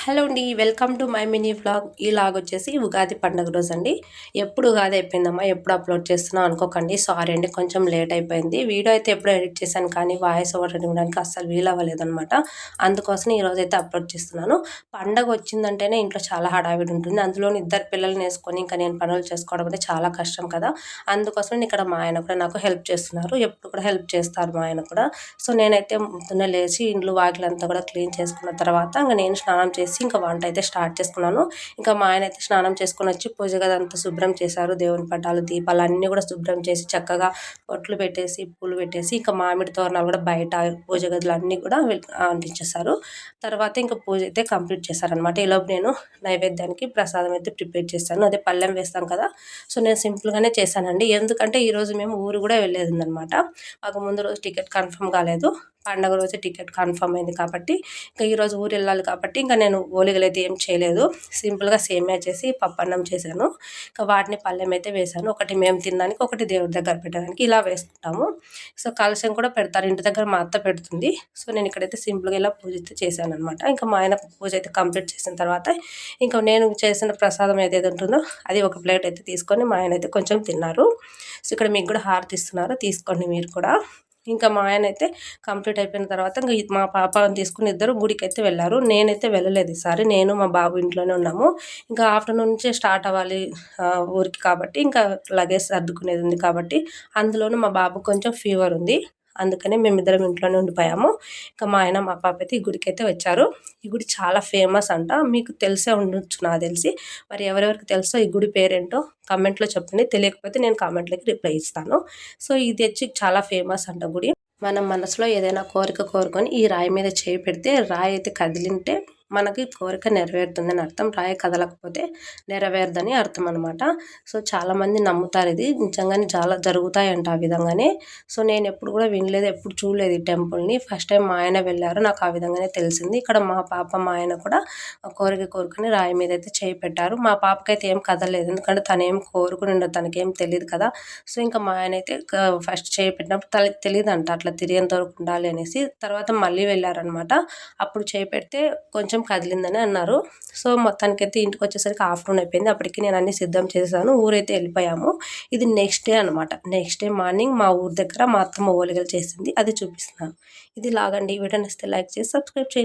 Hello అండి. Welcome to my mini vlog. ఈ vlog వచ్చేసి ఉగాది పండుగ రోజు అండి. ఎప్పుడు ఉగాది అయిపోయిందమ్మా, ఎప్పుడు అప్లోడ్ చేస్తున్నా అనుకోకండి. సారీ అండి, కొంచెం లేట్ అయిపోయింది. వీడియో అయితే ఎప్పుడు ఎడిట్ చేశాను, కానీ వాయిస్ ఓవర్ ఇవ్వడానికి అస్సలు వీలవ్వలేదనమాట. అందుకోసం ఈరోజు అయితే అప్లోడ్ చేస్తున్నాను. పండగ వచ్చిందంటేనే ఇంట్లో చాలా హడావిడి ఉంటుంది. అందులోని ఇద్దరు పిల్లల్ని వేసుకొని ఇంకా నేను పనులు చేసుకోవడం అంటే చాలా కష్టం కదా. అందుకోసం ఇక్కడ మా ఆయన కూడా నాకు హెల్ప్ చేస్తున్నారు. ఎప్పుడు కూడా హెల్ప్ చేస్తారు మా ఆయన కూడా. సో నేనైతే పొద్దున్నే లేచి ఇండ్లు వాకిలంతా కూడా క్లీన్ చేసుకున్న తర్వాత ఇంకా నేను స్నానం చేసి ఇంకా వంట అయితే స్టార్ట్ చేసుకున్నాను. ఇంకా మా ఆయన అయితే స్నానం చేసుకొని వచ్చి పూజ గది అంతా శుభ్రం చేశారు. దేవుని పటాలు, దీపాలు అన్నీ కూడా శుభ్రం చేసి చక్కగా బొట్లు పెట్టేసి పూలు పెట్టేసి ఇంకా మామిడి తోరణాలు కూడా బయట పూజ గదులు అన్నీ కూడా అంటించేశారు. తర్వాత ఇంకా పూజ అయితే కంప్లీట్ చేశారనమాట. ఈలోపు నేను నైవేద్యానికి ప్రసాదం అయితే ప్రిపేర్ చేశాను. అదే పళ్ళెం వేస్తాం కదా. సో నేను సింపుల్గానే చేశానండి. ఎందుకంటే ఈరోజు మేము ఊరు కూడా వెళ్ళేది ఉందనమాట. మాకు ముందు రోజు టికెట్ కన్ఫర్మ్ కాలేదు. పండగ రోజు టికెట్ కన్ఫర్మ్ అయింది కాబట్టి ఇంకా ఈరోజు ఊరు వెళ్ళాలి కాబట్టి ఇంకా నేను ఓలిగలు అయితే ఏం చేయలేదు. సింపుల్గా సేమియా చేసి పప్పన్నం చేశాను. ఇంకా వాటిని పళ్ళెం అయితే వేశాను. ఒకటి మేము తినడానికి, ఒకటి దేవుడి దగ్గర పెట్టడానికి ఇలా వేసుకుంటాము. సో కలశం కూడా పెడతారు, ఇంటి దగ్గర మా అత్త పెడుతుంది. సో నేను ఇక్కడైతే సింపుల్గా ఇలా పూజ అయితే చేశాను అనమాట. ఇంకా మా ఆయన పూజ అయితే కంప్లీట్ చేసిన తర్వాత ఇంకా నేను చేసిన ప్రసాదం ఏదైతే ఉంటుందో అది ఒక ప్లేట్ అయితే తీసుకొని మా ఆయన అయితే కొంచెం తిన్నారు. సో ఇక్కడ మీకు కూడా హారతి ఇస్తున్నారు, తీసుకోండి మీరు కూడా. ఇంకా మా ఆయన అయితే కంప్లీట్ అయిపోయిన తర్వాత ఇంకా మా పాపని తీసుకుని ఇద్దరు గుడికి అయితే వెళ్ళారు. నేనైతే వెళ్ళలేదు ఈసారి. నేను మా బాబు ఇంట్లోనే ఉన్నాము. ఇంకా ఆఫ్టర్నూన్ నుంచే స్టార్ట్ అవ్వాలి ఊరికి కాబట్టి ఇంకా లగేజ్ సర్దుకునేది ఉంది కాబట్టి, అందులోనూ మా బాబు కొంచెం ఫీవర్ ఉంది. అందుకనే మేమిద్దరం ఇంట్లోనే ఉండిపోయాము. ఇంకా మా ఆయన మా పాప అయితే ఈ గుడికి అయితే వచ్చారు. ఈ గుడి చాలా ఫేమస్ అంట, మీకు తెలిసే ఉండొచ్చు నాకు తెలిసి. మరి ఎవరెవరికి తెలుసో ఈ గుడి పేరేంటో కామెంట్లో చెప్పండి. తెలియకపోతే నేను కామెంట్లకి రిప్లై ఇస్తాను. సో ఇది వచ్చి చాలా ఫేమస్ అంట గుడి. మనం మనసులో ఏదైనా కోరిక కోరుకొని ఈ రాయి మీద చేయి పెడితే రాయి అయితే కదిలింటే మనకి కోరిక నెరవేరుతుందని అర్థం. రాయి కదలకపోతే నెరవేరదని అర్థం అనమాట. సో చాలామంది నమ్ముతారు, ఇది నిజంగానే చాలా జరుగుతాయంట ఆ విధంగానే. సో నేను ఎప్పుడు కూడా వినలేదు, ఎప్పుడు చూడలేదు ఈ టెంపుల్ని. ఫస్ట్ టైం మా ఆయన వెళ్ళారు, నాకు ఆ విధంగానే తెలిసింది. ఇక్కడ మా పాప మా ఆయన కూడా కోరిక కోరుకుని రాయి మీద అయితే చేయి పెట్టారు. మా పాపకైతే ఏం కదలలేదు, ఎందుకంటే తను ఏం కోరుకుని ఉండదు, తనకేం తెలియదు కదా. సో ఇంకా మా ఆయన అయితే ఫస్ట్ చేయి పెట్టినప్పుడు తనకి తెలియదు అంట అట్లా తిరిగేంత వరకు ఉండాలి అనేసి. తర్వాత మళ్ళీ వెళ్ళారనమాట. అప్పుడు చేయి పెడితే కొంచెం కదిలిందని అన్నారు. సో మొత్తానికైతే ఇంటికి వచ్చేసరికి ఆఫ్టర్నూన్ అయిపోయింది. అప్పటికి నేను అన్ని సిద్ధం చేశాను, ఊరైతే వెళ్ళిపోయాము. ఇది నెక్స్ట్ డే అనమాట. నెక్స్ట్ డే మార్నింగ్ మా ఊరి దగ్గర మా అత్తమ్మ ఓలిగలు చేసింది, అది చూపిస్తున్నాను. ఇది లాగండి. వీడియో నచ్చితే లైక్ చేసి సబ్స్క్రైబ్ చేయండి.